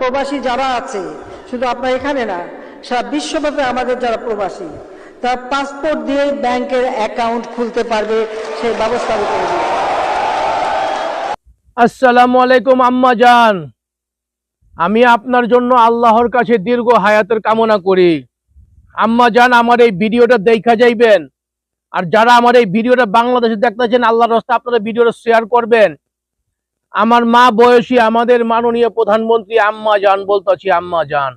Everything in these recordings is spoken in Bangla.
প্রবাসী যারা আছে, শুধু আপনার এখানে না, সারা বিশ্বব্যাপী আমাদের যারা প্রবাসী, তারা পাসপোর্ট দিয়ে ব্যাংকের অ্যাকাউন্ট খুলতে পারবে, সেই ব্যবস্থা আমি করে দিই। আসসালামু আলাইকুম আম্মা জান, আমি আপনার জন্য আল্লাহর কাছে দীর্ঘ হায়াতের কামনা করি। আম্মা জান, আমার এই ভিডিওটা দেখা যাইবেন, আর যারা আমার এই ভিডিওটা বাংলাদেশে দেখতেছেন, আল্লাহর রাস্তায় আপনারা ভিডিওটা শেয়ার করবেন। আমার মা বয়সী আমাদের মাননীয় প্রধানমন্ত্রী আম্মা জান বলতেছি, আম্মা জান,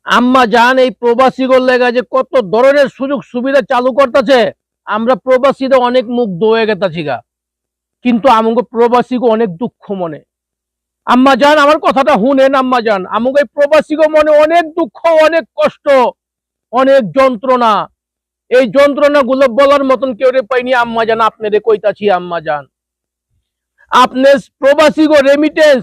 আম্মা জান, এই প্রবাসীগুলো লেগে যে কত ধরনের সুযোগ সুবিধা চালু করতেছে, আমরা প্রবাসীরা অনেক মুগ্ধ হয়ে গেছি গা, কিন্তু আমাকে প্রবাসীকে অনেক দুঃখ মনে। আম্মা জান, আমার কথাটা শুনেন আম্মা জান, আমাকে এই প্রবাসীকে মনে অনেক দুঃখ, অনেক কষ্ট, অনেক যন্ত্রণা। এই যন্ত্রণা গুলো বলার মতন কেউ পাইনি আম্মা জান, আপনাদের কইতাছি আম্মা জান। আপনি প্রবাসীকে রেমিটেন্স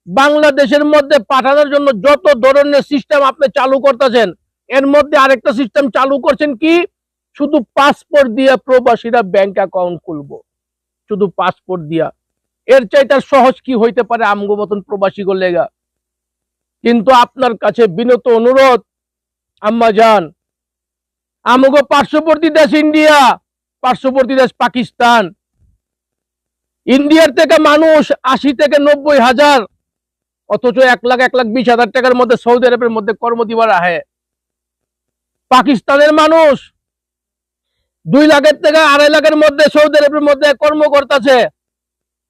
বাংলাদেশের মধ্যে পাঠানোর জন্য যত ধরনের সিস্টেম আপনি চালু করতেছেন, এর মধ্যে আরেকটা সিস্টেম চালু করছেন কি, শুধু পাসপোর্ট দিয়ে প্রবাসীরা ব্যাংক অ্যাকাউন্ট খুলবো, শুধু পাসপোর্ট দিয়া। এর চাইতে সহজ কি হইতে পারে আমগো মতন প্রবাসী লেগা? কিন্তু আপনার কাছে বিনত অনুরোধ আম্মা জান, আমগো পার্শ্ববর্তী দেশ ইন্ডিয়া, পার্শ্ববর্তী দেশ পাকিস্তান, ইন্ডিয়ার থেকে মানুষ 80 থেকে 90,000, অথচ 1,20,000 টাকার মধ্যে সৌদি আরবের মধ্যে কর্ম দিবার আহে। পাকিস্তানের মানুষ 2 লাখের থেকে 2.5 লাখের মধ্যে সৌদি আরবের মধ্যে কর্ম করতেছে,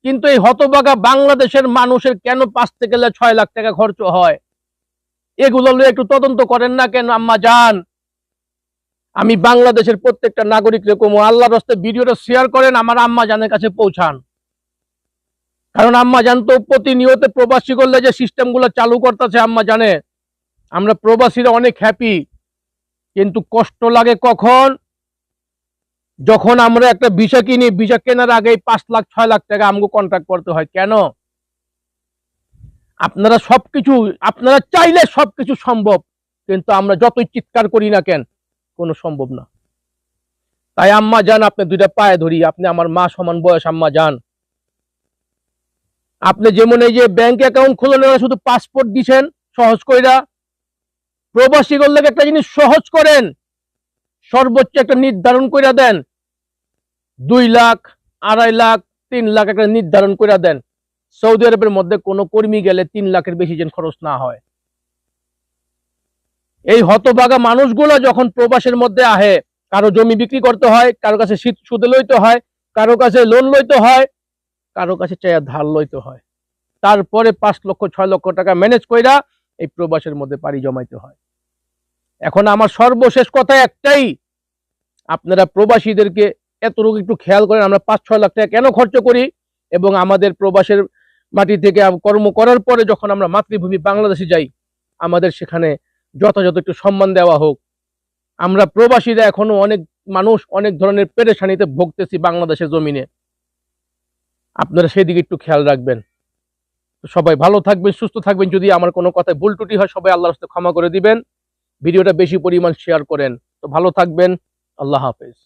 কিন্তু এই হতভাগা বাংলাদেশের মানুষের কেন 5 থেকে 6 লাখ টাকা খরচ হয়? এগুলো একটু তদন্ত করেন না কেন আম্মা জান? আমি বাংলাদেশের প্রত্যেকটা নাগরিক রকম আল্লাহর রাস্তায় ভিডিওটা শেয়ার করেন, আমার আম্মা জানের কাছে পৌঁছান। কারণ আম্মা জান তো প্রতিনিয়ত প্রবাসী করলে যে সিস্টেম গুলো চালু করতেছে আম্মা জানে, আমরা প্রবাসীরা অনেক হ্যাপি, কিন্তু কষ্ট লাগে কখন? যখন আমরা একটা ভিসা কিনি, ভিসা কেনার আগে 5 লাখ 6 লাখ টাকা আমাকে কন্ট্রাক্ট করতে হয়। কেন? আপনারা চাইলে সবকিছু সম্ভব, কিন্তু আমরা যতই চিৎকার করি না কেন, কোনো সম্ভব না। তাই আম্মা জান, আপনি 2টা পায়ে ধরি, আপনি আমার মা সমান বয়স আম্মা জান। আপনি যেমন এই যে ব্যাংক অ্যাকাউন্ট খুলে শুধু পাসপোর্ট দিছেন সহজ কইরা, প্রবাসী করলে একটা জিনিস সহজ করেন, সর্বোচ্চ একটা নির্ধারণ কইরা দেন, 2 লাখ 2.5 লাখ 3 লাখ একটা নির্ধারণ কইরা দেন। সৌদি আরবের মধ্যে কোনো কর্মী গেলে 3 লাখের বেশি যেন খরচ না হয়। এই হতভাগা মানুষগুলো যখন প্রবাসের মধ্যে আহে, কারো জমি বিক্রি করতে হয়, কারো কাছে সুদে লইতে হয়, কারো কাছে লোন লইতে হয়, কারো কাছে চাইয়া ধার লইতে হয়, তারপরে 5 লক্ষ 6 লক্ষ টাকা ম্যানেজ কইরা এই প্রবাসের মধ্যে পাড়ি জমাইতে হয়। এখন আমার সর্বশেষ কথা একটাই, আপনারা প্রবাসীদেরকে এতটুকু একটু খেয়াল করেন, আমরা 5-6 লাখ টাকা কেন খরচ করি, এবং আমাদের প্রবাসের মাটি থেকে কর্ম করার পরে যখন আমরা মাতৃভূমি বাংলাদেশে যাই, আমাদের সেখানে যথাযথ একটু সম্মান দেওয়া হোক। আমরা প্রবাসীরা এখনো অনেক মানুষ অনেক ধরনের পেরেশানিতে ভুগতেছি বাংলাদেশের জমিনে, আপনারা সেদিকে একটু খেয়াল রাখবেন। সবাই ভালো থাকবেন, সুস্থ থাকবেন। যদি আমার কোনো কথায় ভুল ত্রুটি হয়, সবাই আল্লাহর রাস্তায় ক্ষমা করে দিবেন। ভিডিওটা বেশি পরিমাণ শেয়ার করেন। তো ভালো থাকবেন, আল্লাহ হাফেজ।